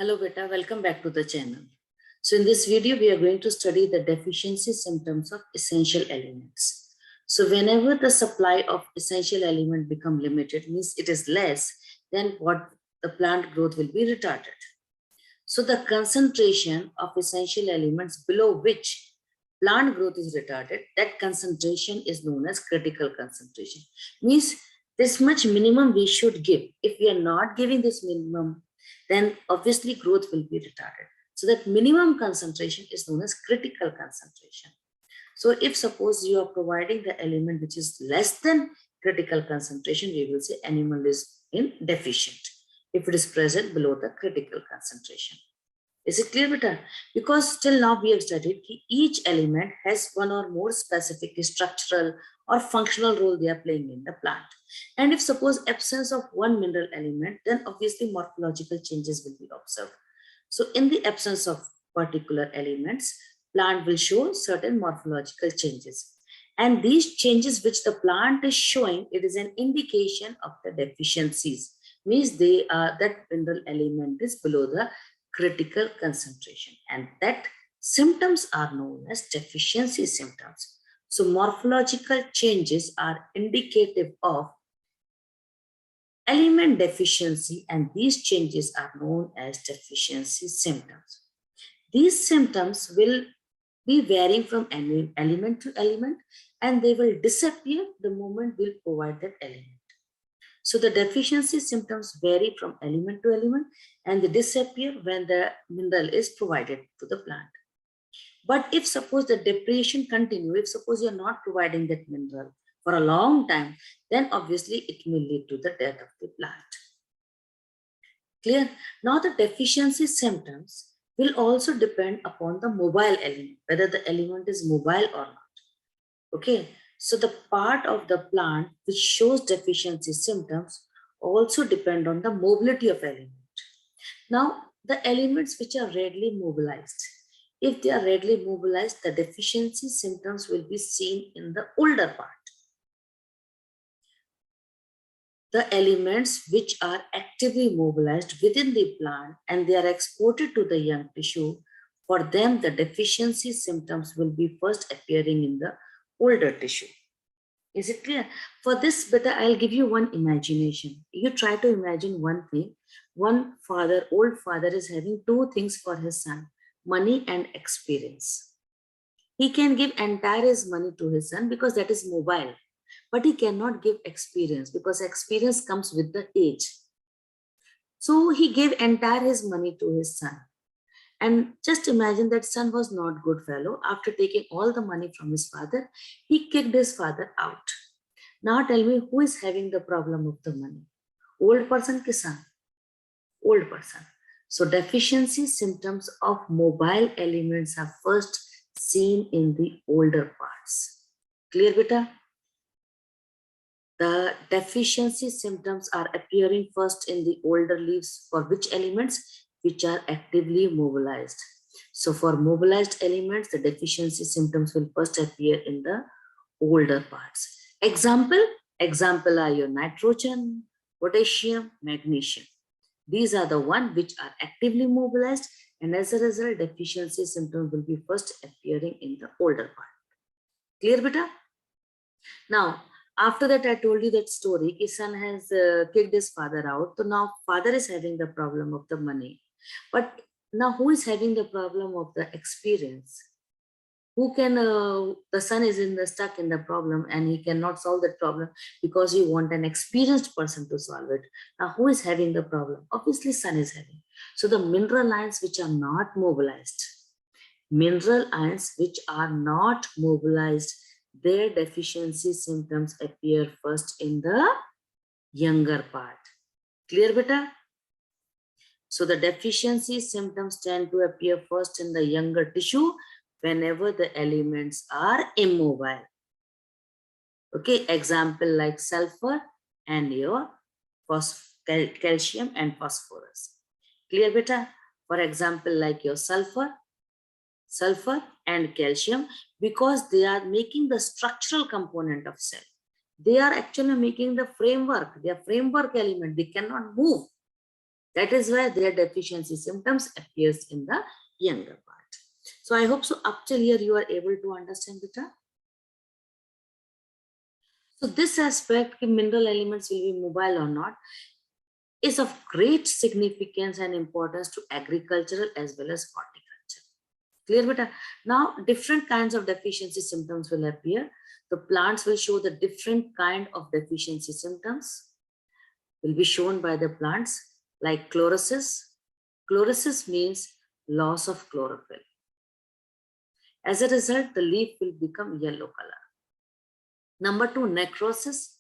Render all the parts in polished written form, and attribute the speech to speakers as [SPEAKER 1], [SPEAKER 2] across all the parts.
[SPEAKER 1] Hello beta, welcome back to the channel. So in this video, we are going to study the deficiency symptoms of essential elements. So whenever the supply of essential element become limited, means it is less, then what the plant growth will be retarded. So the concentration of essential elements below which plant growth is retarded, that concentration is known as critical concentration. Means this much minimum we should give. If we are not giving this minimum, then obviously growth will be retarded. So that minimum concentration is known as critical concentration. So if suppose you are providing the element which is less than critical concentration, we will say animal is in deficient if it is present below the critical concentration. Is it clear, beta? Because till now we have studied that each element has one or more specific structural or functional role they are playing in the plant. And if suppose absence of one mineral element, then obviously morphological changes will be observed. So in the absence of particular elements, plant will show certain morphological changes. And these changes which the plant is showing, it is an indication of the deficiencies. Means they are that mineral element is below the critical concentration, and that symptoms are known as deficiency symptoms. So morphological changes are indicative of element deficiency, and these changes are known as deficiency symptoms. These symptoms will be varying from element to element, and they will disappear the moment we'll provide that element. So the deficiency symptoms vary from element to element, and they disappear when the mineral is provided to the plant. But if suppose the depletion continues, if suppose you're not providing that mineral for a long time, then obviously it may lead to the death of the plant. Clear? Now the deficiency symptoms will also depend upon the mobile element, whether the element is mobile or not. Okay. So the part of the plant which shows deficiency symptoms also depend on the mobility of element. Now, the elements which are readily mobilized, if they are readily mobilized, the deficiency symptoms will be seen in the older part. The elements which are actively mobilized within the plant and they are exported to the young tissue, for them the deficiency symptoms will be first appearing in the older tissue. Is it clear? For this, beta, I'll give you one imagination. You try to imagine one thing. One father, old father, is having two things for his son: money and experience. He can give entire his money to his son because that is mobile, but he cannot give experience because experience comes with the age. So he gave entire his money to his son. And just imagine that son was not good fellow. After taking all the money from his father, he kicked his father out. Now tell me, who is having the problem of the money? Old person ki son? Old person. So deficiency symptoms of mobile elements are first seen in the older parts. Clear, beta? The deficiency symptoms are appearing first in the older leaves for which elements? Which are actively mobilized. So for mobilized elements, the deficiency symptoms will first appear in the older parts. Example are your nitrogen, potassium, magnesium. These are the ones which are actively mobilized, and as a result, deficiency symptoms will be first appearing in the older part. Clear, beta? Now, after that, I told you that story. His son has kicked his father out. So now father is having the problem of the money. But now who is having the problem of the experience? Who can, the son is stuck in the problem and he cannot solve that problem because you want an experienced person to solve it. Now who is having the problem? Obviously son is having. So the mineral ions which are not mobilized, their deficiency symptoms appear first in the younger part. Clear, beta? So the deficiency symptoms tend to appear first in the younger tissue whenever the elements are immobile. Okay, example like sulfur and your calcium and phosphorus. Clear, beta? For example, like your sulfur and calcium, because they are making the structural component of cell. They are actually making the framework. They are framework element. They cannot move. That is why their deficiency symptoms appears in the younger part. So I hope so up till here you are able to understand better. So this aspect, mineral elements will be mobile or not, is of great significance and importance to agricultural as well as horticulture. Clear, beta? Now, different kinds of deficiency symptoms will appear. The plants will show the different kind of deficiency symptoms will be shown by the plants like chlorosis. Chlorosis means loss of chlorophyll. As a result, the leaf will become yellow color. Number two, necrosis.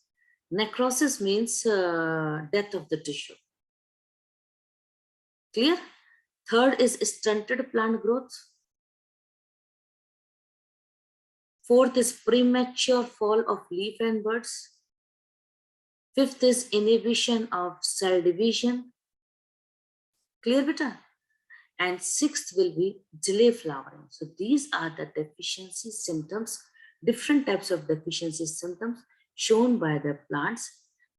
[SPEAKER 1] Necrosis means death of the tissue. Clear? Third is stunted plant growth. Fourth is premature fall of leaf and buds. Fifth is inhibition of cell division. Clear, beta? And sixth will be delay flowering. So these are the deficiency symptoms, different types of deficiency symptoms shown by the plants.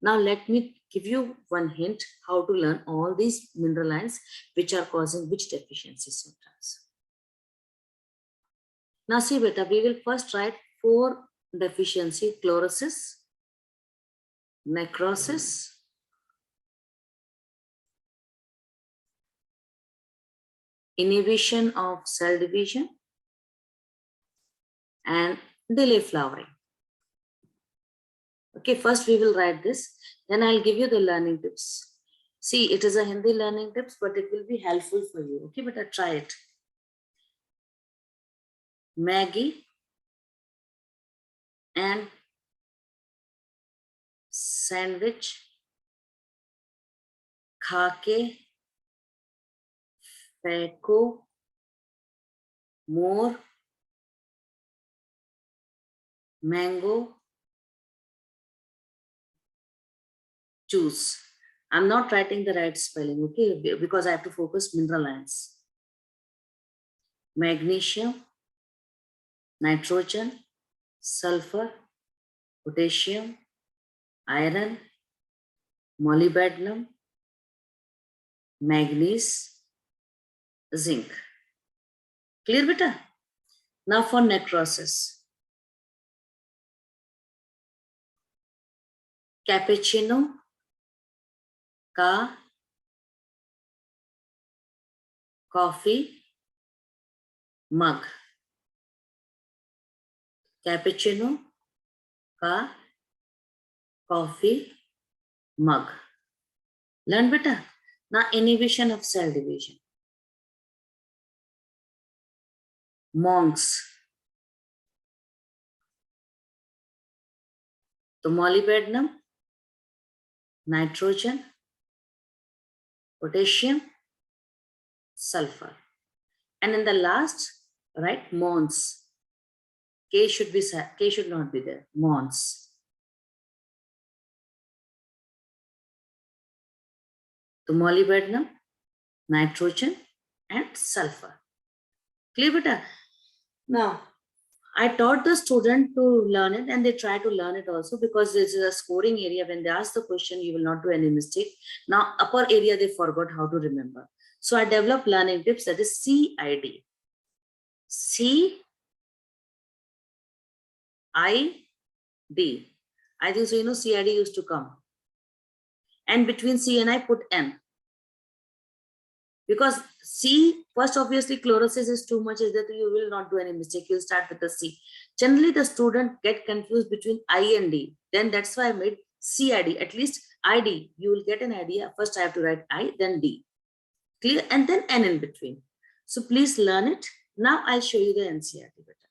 [SPEAKER 1] Now let me give you one hint how to learn all these mineral lines which are causing which deficiency symptoms. Now see beta, we will first write 4 deficiency: chlorosis, necrosis, inhibition of cell division, and delay flowering. Okay, first we will write this, then I'll give you the learning tips. See, it is a Hindi learning tips, but it will be helpful for you. Okay, but try it. Maggie and sandwich khake फेंको more mango juice. I'm not writing the right spelling, okay, because I have to focus mineral ions. Magnesium, nitrogen, sulfur, potassium, iron, molybdenum, manganese, zinc. Clear, beta? Now for necrosis. Cappuccino का coffee mug. Cappuccino का coffee mug. Learn, beta? Now inhibition of cell division. Monks. तो molybdenum, nitrogen, potassium, sulfur. And in the last, right, mons. K should not be there. Mons. So molybdenum, nitrogen, and sulfur. Clear, beta? Now, I taught the student to learn it, and they try to learn it also, because this is a scoring area. When they ask the question, you will not do any mistake. Now, upper area, they forgot how to remember. So I developed learning tips, that is CID. CID. I think so, you know, CID used to come. And between C and I put N. Because C, first obviously chlorosis is too much, is that you will not do any mistake. You'll start with the C. Generally, the student get confused between I and D. Then that's why I made CID, at least ID. You will get an idea. First I have to write I, then D. Clear? And then N in between. So please learn it. Now I'll show you the NCERT beta.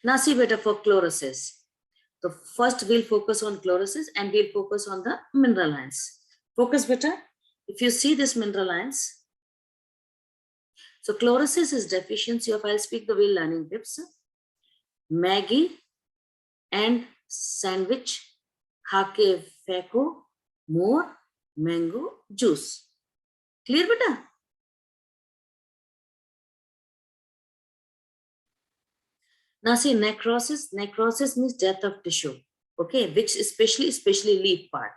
[SPEAKER 1] Now see beta, for chlorosis. So first we'll focus on chlorosis and we'll focus on the mineral ions. Focus beta. If you see this mineral ions, so chlorosis is deficiency of, I'll speak the way learning tips. Maggie and sandwich khake फेंको more mango juice. Clear, beta? Now see necrosis. Necrosis means death of tissue. Okay, which especially leaf part.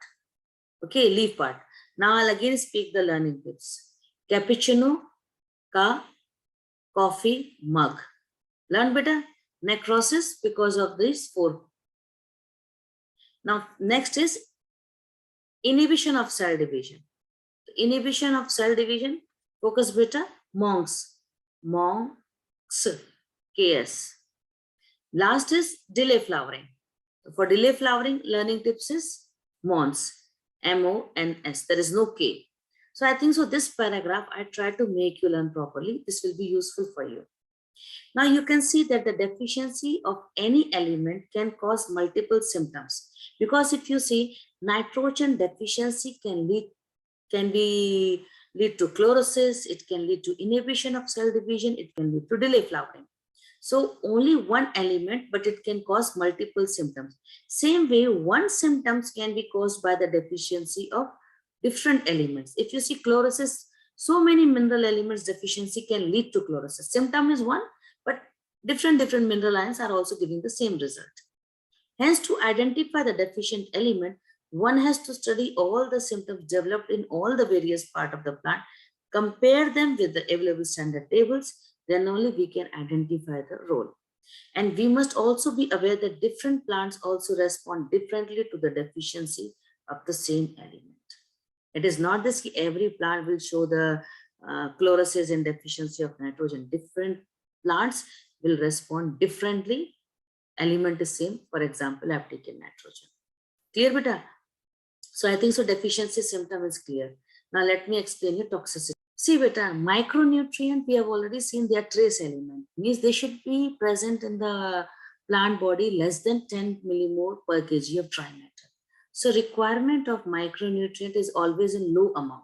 [SPEAKER 1] Okay, leaf part. Now I'll again speak the learning tips. Cappuccino ka coffee mug. Learn better. Necrosis because of these four. Now next is inhibition of cell division. Inhibition of cell division. Focus better. Monks. Monks. KS. Last is delay flowering. For delay flowering, learning tips is MONS. MONS. There is no K. So I think so this paragraph, I try to make you learn properly. This will be useful for you. Now you can see that the deficiency of any element can cause multiple symptoms. Because if you see, nitrogen deficiency can lead to chlorosis, it can lead to inhibition of cell division, it can lead to delay flowering. So only one element, but it can cause multiple symptoms. Same way, one symptoms can be caused by the deficiency of different elements. If you see chlorosis, so many mineral elements deficiency can lead to chlorosis. Symptom is one, but different mineral ions are also giving the same result. Hence, to identify the deficient element, one has to study all the symptoms developed in all the various parts of the plant, compare them with the available standard tables, then only we can identify the role. And we must also be aware that different plants also respond differently to the deficiency of the same element. It is not this every plant will show the chlorosis and deficiency of nitrogen. Different plants will respond differently. Element is same, for example, I've taken nitrogen. Clear, beta? So I think so deficiency symptom is clear. Now let me explain you toxicity. See, beta, micronutrient, we have already seen they are trace element. Means they should be present in the plant body less than 10 millimole per kg of dry matter. So requirement of micronutrient is always in low amount.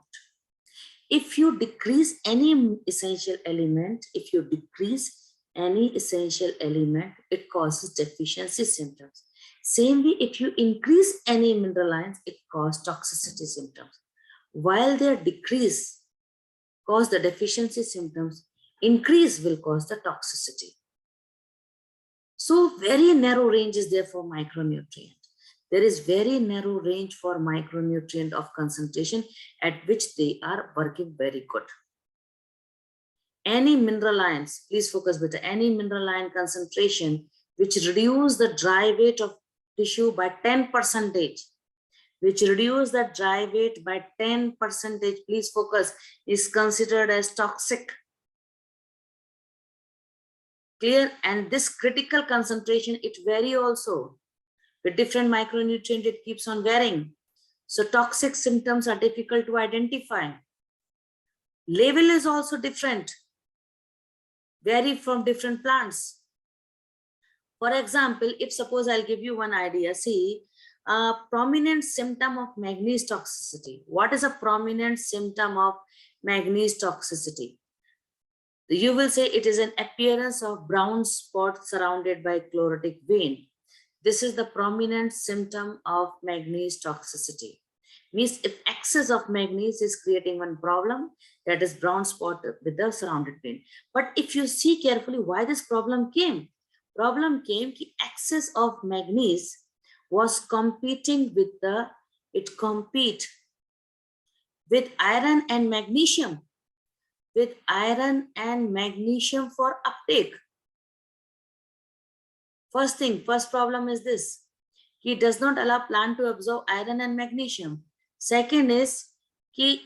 [SPEAKER 1] If you decrease any essential element, it causes deficiency symptoms. Same way, if you increase any mineral ions, it causes toxicity symptoms. While their decrease cause the deficiency symptoms, increase will cause the toxicity. So very narrow range is there for micronutrient. There is very narrow range for micronutrient of concentration at which they are working very good. Any mineral ions, please focus better, any mineral ion concentration which reduce the dry weight of tissue by 10%, which reduce the dry weight by 10%, please focus, is considered as toxic. Clear? And this critical concentration, it vary also. With different micronutrient, it keeps on varying. So toxic symptoms are difficult to identify. Level is also different, vary from different plants. For example, if suppose I'll give you one idea, see, a prominent symptom of manganese toxicity. What is a prominent symptom of manganese toxicity? You will say it is an appearance of brown spot surrounded by chlorotic vein. This is the prominent symptom of manganese toxicity. Means if excess of manganese is creating one problem, that is brown spot with the surrounded vein. But if you see carefully why this problem came, excess of manganese was competing with iron and magnesium, for uptake. First problem is this. He does not allow plant to absorb iron and magnesium. Second is he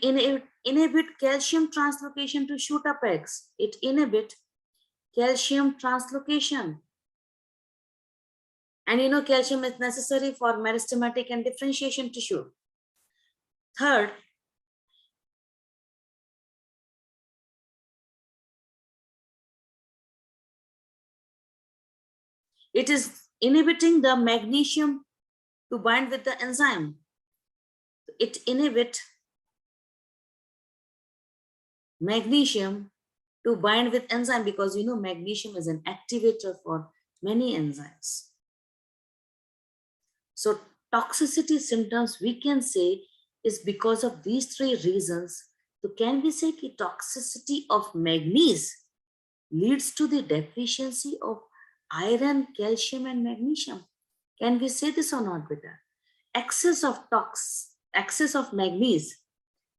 [SPEAKER 1] inhibit calcium translocation to shoot apex. It inhibit calcium translocation. And you know calcium is necessary for meristematic and differentiation tissue. Third, it is inhibiting the magnesium to bind with the enzyme. It inhibits magnesium to bind with enzyme because you know magnesium is an activator for many enzymes. So toxicity symptoms we can say is because of these three reasons. So can we say that toxicity of manganese leads to the deficiency of iron, calcium and magnesium? Can we say this or not, beta? Excess of manganese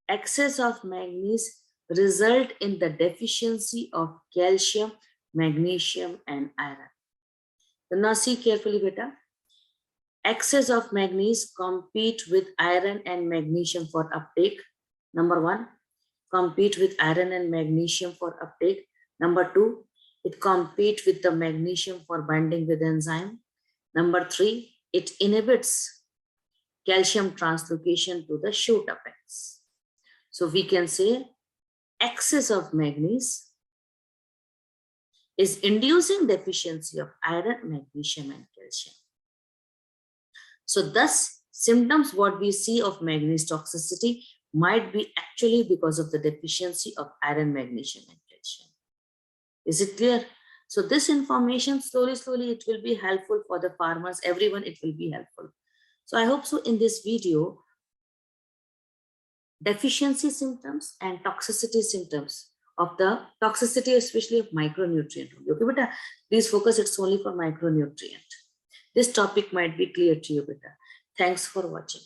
[SPEAKER 1] excess of manganese result in the deficiency of calcium, magnesium, and iron. So now see carefully, beta. Excess of manganese compete with iron and magnesium for uptake. Number one, compete with iron and magnesium for uptake. Number two, it compete with the magnesium for binding with enzyme. Number three, it inhibits calcium translocation to the shoot apex. So we can say excess of manganese is inducing deficiency of iron, magnesium, and calcium. So thus, symptoms what we see of manganese toxicity might be actually because of the deficiency of iron, magnesium, and calcium. Is it clear? So this information slowly it will be helpful for the farmers, everyone it will be helpful. So I hope so in this video, deficiency symptoms and toxicity symptoms of the toxicity, especially of micronutrient. Okay, beta, please focus, it's only for micronutrient. This topic might be clear to you, beta. Thanks for watching.